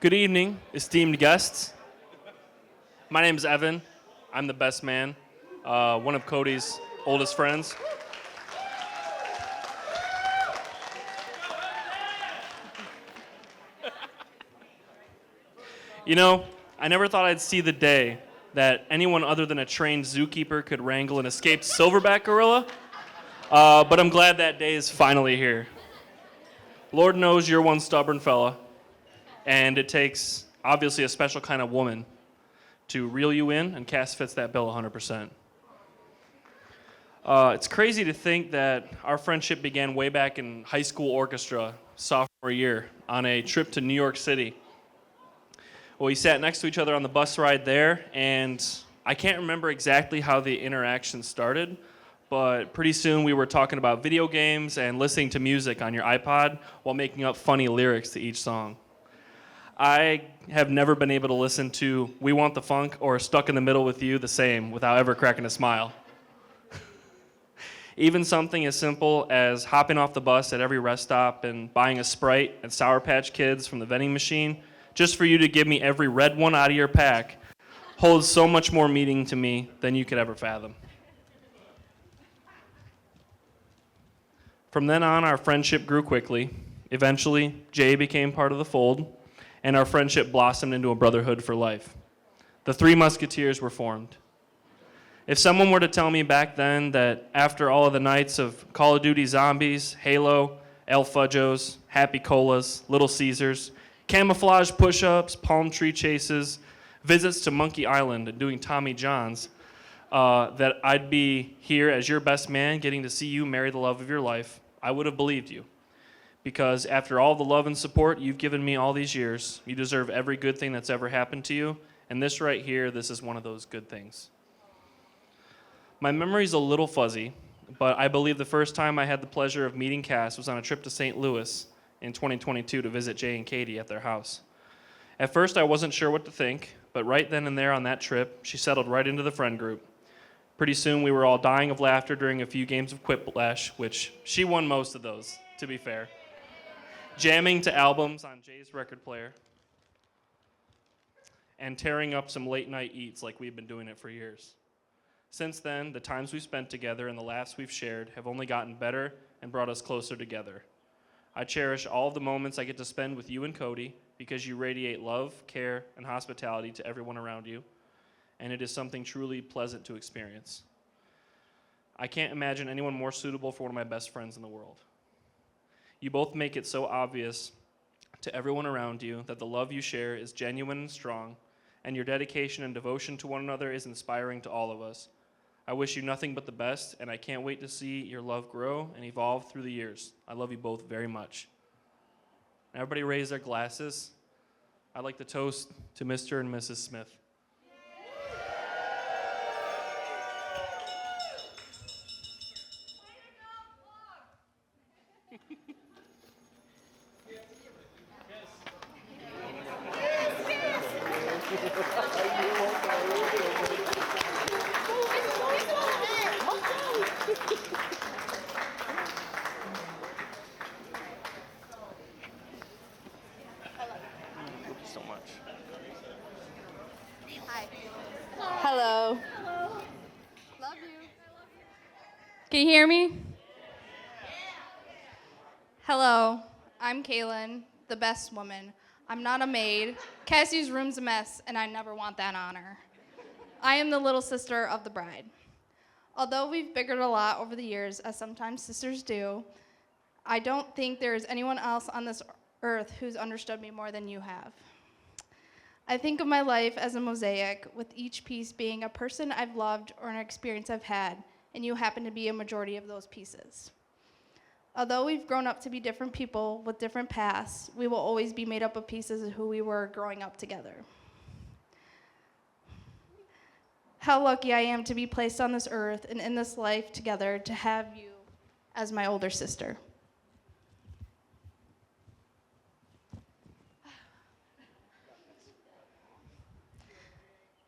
Good evening, esteemed guests. My name is Evan. I'm the best man, one of Cody's oldest friends. You know, I never thought I'd see the day that anyone other than a trained zookeeper could wrangle an escaped silverback gorilla, but I'm glad that day is finally here. Lord knows you're one stubborn fella, and it takes, obviously, a special kind of woman to reel you in, and Kass fits that bill 100%. It's crazy to think that our friendship began way back in high school orchestra, sophomore year, on a trip to New York City. Well, we sat next to each other on the bus ride there, and I can't remember exactly how the interaction started, but pretty soon we were talking about video games and listening to music on your iPod while making up funny lyrics to each song. I have never been able to listen to We Want the Funk or Stuck in the Middle with You the same without ever cracking a smile. Even something as simple as hopping off the bus at every rest stop and buying a Sprite and Sour Patch Kids from the vending machine just for you to give me every red one out of your pack holds so much more meaning to me than you could ever fathom. From then on, our friendship grew quickly. Eventually, Jay became part of the fold, and our friendship blossomed into a brotherhood for life. The Three Musketeers were formed. If someone were to tell me back then that after all of the nights of Call of Duty Zombies, Halo, El Fudgos, Happy Colas, Little Caesars, camouflage push-ups, palm tree chases, visits to Monkey Island, and doing Tommy John's, that I'd be here as your best man getting to see you marry the love of your life, I would have believed you. Because after all the love and support you've given me all these years, you deserve every good thing that's ever happened to you, and this right here, this is one of those good things. My memory's a little fuzzy, but I believe the first time I had the pleasure of meeting Kass was on a trip to St. Louis in 2022 to visit Jay and Katie at their house. At first, I wasn't sure what to think, but right then and there on that trip, she settled right into the friend group. Pretty soon, we were all dying of laughter during a few games of Quiplash, which she won most of those, to be fair. Jamming to albums on Jay's record player, and tearing up some late-night eats like we've been doing it for years. Since then, the times we've spent together and the laughs we've shared have only gotten better and brought us closer together. I cherish all of the moments I get to spend with you and Cody because you radiate love, care, and hospitality to everyone around you, and it is something truly pleasant to experience. I can't imagine anyone more suitable for one of my best friends in the world. You both make it so obvious to everyone around you that the love you share is genuine and strong, and your dedication and devotion to one another is inspiring to all of us. I wish you nothing but the best, and I can't wait to see your love grow and evolve through the years. I love you both very much. Everybody raise their glasses. I'd like to toast to Mr. and Mrs. Smith. So much. Hi. Hello. Love you. Can you hear me? Hello. I'm Kaylin, the best woman. I'm not a maid. Cassie's room's a mess, and I never want that honor. I am the little sister of the bride. Although we've bickered a lot over the years, as sometimes sisters do, I don't think there is anyone else on this earth who's understood me more than you have. I think of my life as a mosaic, with each piece being a person I've loved or an experience I've had, and you happen to be a majority of those pieces. Although we've grown up to be different people with different pasts, we will always be made up of pieces of who we were growing up together. How lucky I am to be placed on this earth and in this life together to have you as my older sister.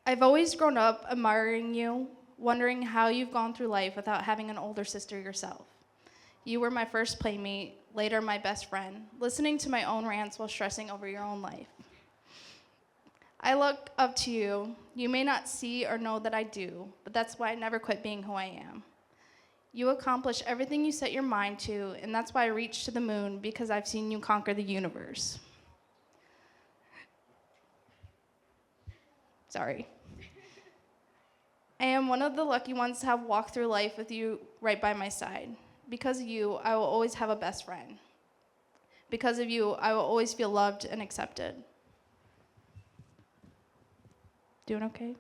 I've always grown up admiring you, wondering how you've gone through life without having an older sister yourself. You were my first playmate, later my best friend, listening to my own rants while stressing over your own life. I look up to you. You may not see or know that I do, but that's why I never quit being who I am. You accomplish everything you set your mind to, and that's why I reach to the moon, because I've seen you conquer the universe. Sorry. I am one of the lucky ones to have walked through life with you right by my side. Because of you, I will always have a best friend. Because of you, I will always feel loved and accepted. Doing okay?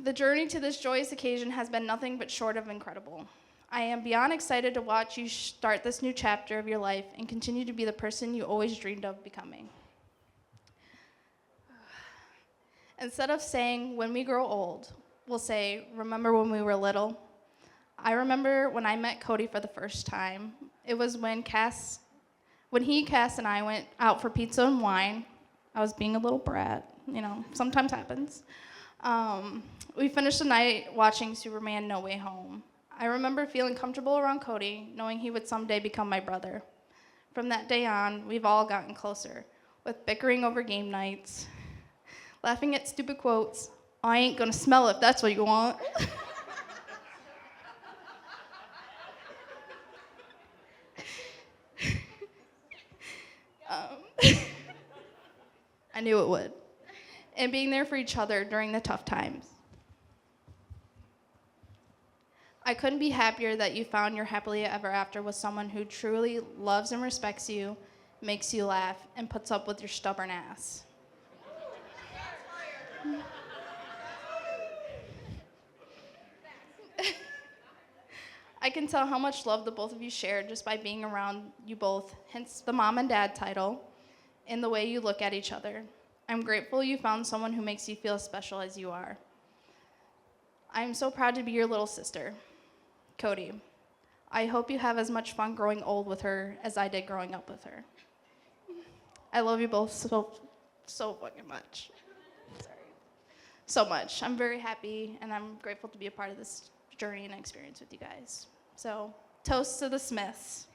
The journey to this joyous occasion has been nothing but short of incredible. I am beyond excited to watch you start this new chapter of your life and continue to be the person you always dreamed of becoming. Instead of saying, when we grow old, we'll say, remember when we were little? I remember when I met Cody for the first time. It was when Kass, and I went out for pizza and wine. I was being a little brat, sometimes happens. We finished the night watching Superman No Way Home. I remember feeling comfortable around Cody, knowing he would someday become my brother. From that day on, we've all gotten closer, with bickering over game nights, laughing at stupid quotes. I ain't gonna smell if that's what you want. I knew it would. And being there for each other during the tough times. I couldn't be happier that you found your happily ever after with someone who truly loves and respects you, makes you laugh, and puts up with your stubborn ass. I can tell how much love the both of you share just by being around you both, hence the mom and dad title, and the way you look at each other. I'm grateful you found someone who makes you feel as special as you are. I am so proud to be your little sister, Cody. I hope you have as much fun growing old with her as I did growing up with her. I love you both so fucking much. Sorry. So much. I'm very happy, and I'm grateful to be a part of this journey and experience with you guys. So, toast to the Smiths.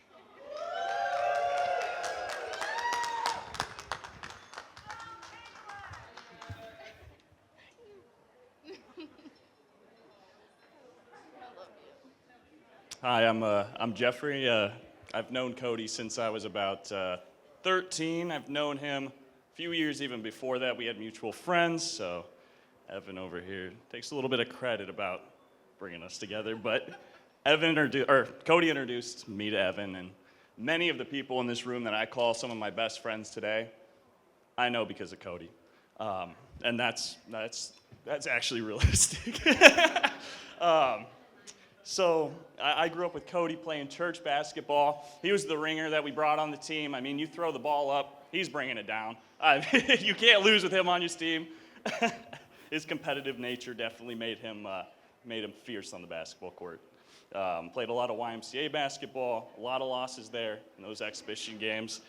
Hi, I'm Jeffrey. I've known Cody since I was about 13. I've known him a few years even before that. We had mutual friends, so Evan over here takes a little bit of credit about bringing us together. But Cody introduced me to Evan, and many of the people in this room that I call some of my best friends today, I know because of Cody, and that's actually realistic. So I grew up with Cody playing church basketball. He was the ringer that we brought on the team. I mean, you throw the ball up, he's bringing it down. You can't lose with him on your team. His competitive nature definitely made him fierce on the basketball court. Played a lot of YMCA basketball, a lot of losses there in those exhibition games.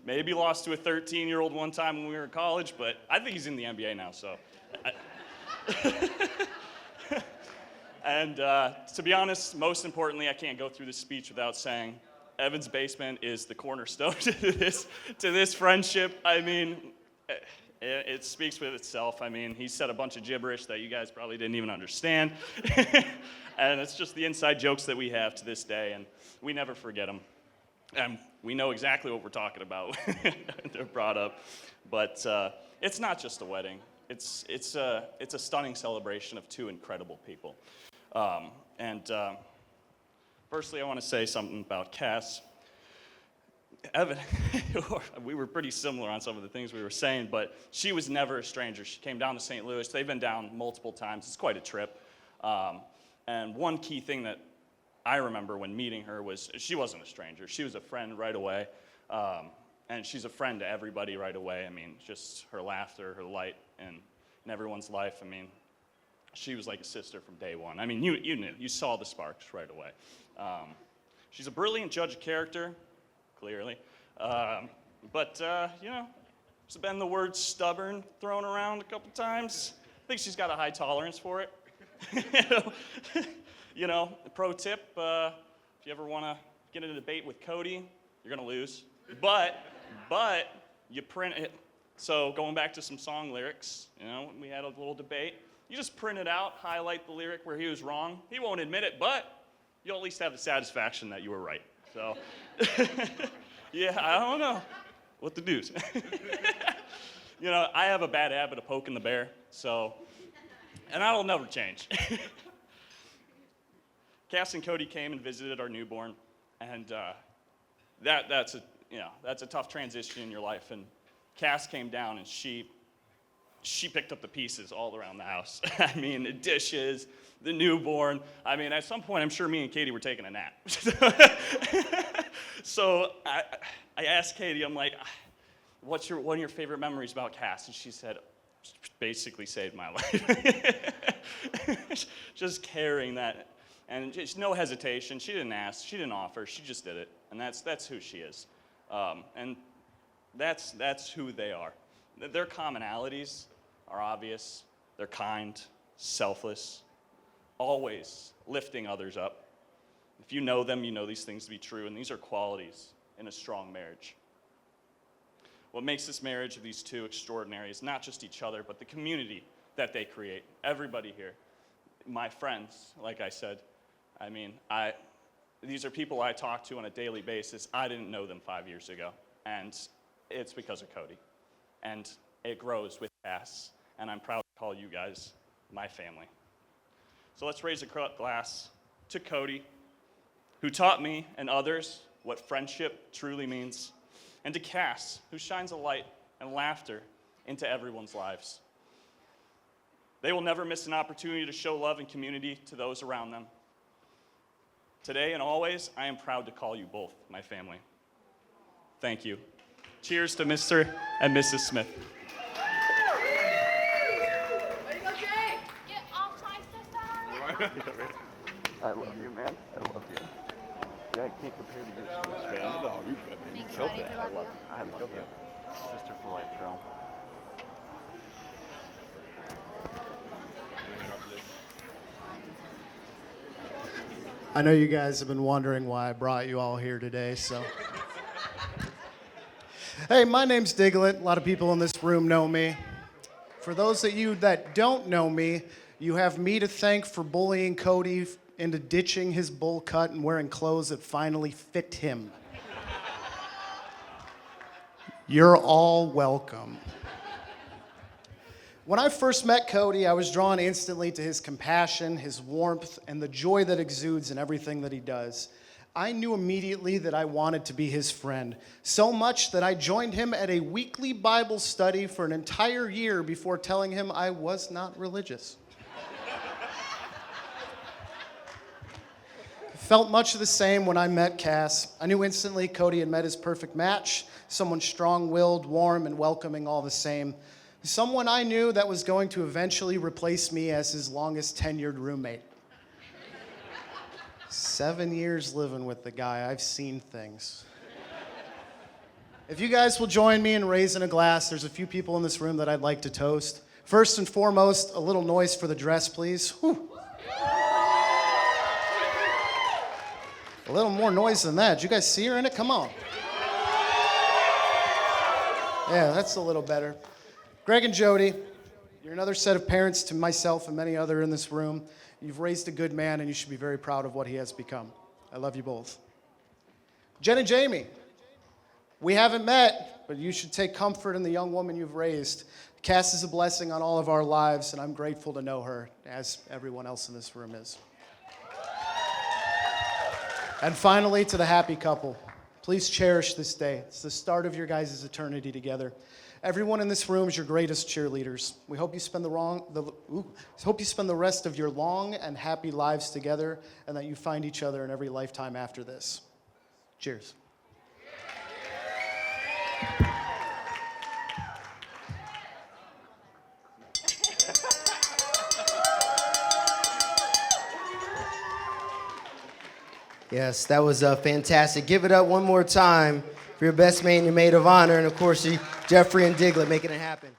Maybe lost to a 13-year-old one time when we were in college, but I think he's in the NBA now, so. And to be honest, most importantly, I can't go through this speech without saying Evan's basement is the cornerstone to this friendship. I mean, it speaks for itself. I mean, he said a bunch of gibberish that you guys probably didn't even understand. And it's just the inside jokes that we have to this day, and we never forget them. And we know exactly what we're talking about when they're brought up. But it's not just a wedding. It's a stunning celebration of two incredible people. Firstly, I want to say something about Kass. Evan, we were pretty similar on some of the things we were saying, but she was never a stranger. She came down to St. Louis. They've been down multiple times. It's quite a trip. And one key thing that I remember when meeting her was she wasn't a stranger. She was a friend right away. And she's a friend to everybody right away. I mean, just her laughter, her light in everyone's life. I mean, she was like a sister from day one. I mean, you knew. You saw the sparks right away. She's a brilliant judge of character, clearly. But there's been the word stubborn thrown around a couple times. I think she's got a high tolerance for it. Pro tip, if you ever want to get in a debate with Cody, you're going to lose. But But you print it. So going back to some song lyrics, we had a little debate. You just print it out, highlight the lyric where he was wrong. He won't admit it, but you'll at least have the satisfaction that you were right. So, yeah, I don't know what to do. I have a bad habit of poking the bear, and that'll never change. Kass and Cody came and visited our newborn, and that's a tough transition in your life. And Kass came down, and she picked up the pieces all around the house. I mean, the dishes, the newborn. I mean, at some point, I'm sure me and Katie were taking a nap. So I asked Katie, I'm like, one of your favorite memories about Kass? And she said, basically saved my life. Just carrying that. And just no hesitation. She didn't ask. She didn't offer. She just did it. And that's who she is. And that's who they are. Their commonalities are obvious. They're kind, selfless, always lifting others up. If you know them, you know these things to be true, and these are qualities in a strong marriage. What makes this marriage of these two extraordinary is not just each other, but the community that they create. Everybody here, my friends, like I said, I mean, these are people I talk to on a daily basis. I didn't know them 5 years ago, and it's because of Cody. And it grows with Kass, and I'm proud to call you guys my family. So let's raise a glass to Cody, who taught me and others what friendship truly means, and to Kass, who shines a light and laughter into everyone's lives. They will never miss an opportunity to show love and community to those around them. Today and always, I am proud to call you both my family. Thank you. Cheers to Mr. and Mrs. Smith. Way to go, Jay! Get off my sister! I love you, man. I love you. Yeah, I can't compare to your sister, man. No, you couldn't. So bad. I love you. Sister for life, bro. I know you guys have been wondering why I brought you all here today, so. Hey, my name's Diglett. A lot of people in this room know me. For those of you that don't know me, you have me to thank for bullying Cody into ditching his bowl cut and wearing clothes that finally fit him. You're all welcome. When I first met Cody, I was drawn instantly to his compassion, his warmth, and the joy that exudes in everything that he does. I knew immediately that I wanted to be his friend, so much that I joined him at a weekly Bible study for an entire year before telling him I was not religious. Felt much of the same when I met Kass. I knew instantly Cody had met his perfect match, someone strong-willed, warm, and welcoming all the same. Someone I knew that was going to eventually replace me as his longest tenured roommate. 7 years living with the guy, I've seen things. If you guys will join me in raising a glass, there's a few people in this room that I'd like to toast. First and foremost, a little noise for the dress, please. Whew. A little more noise than that. Did you guys see her in it? Come on. Yeah, that's a little better. Greg and Jody, you're another set of parents to myself and many other in this room. You've raised a good man, and you should be very proud of what he has become. I love you both. Jen and Jamie, we haven't met, but you should take comfort in the young woman you've raised. Kass is a blessing on all of our lives, and I'm grateful to know her, as everyone else in this room is. And finally, to the happy couple, please cherish this day. It's the start of your guys' eternity together. Everyone in this room is your greatest cheerleaders. We hope you spend the rest of your long and happy lives together, and that you find each other in every lifetime after this. Cheers. Yes, that was fantastic. Give it up one more time for your best man, your maid of honor, and of course, Jeffrey and Diglett making it happen.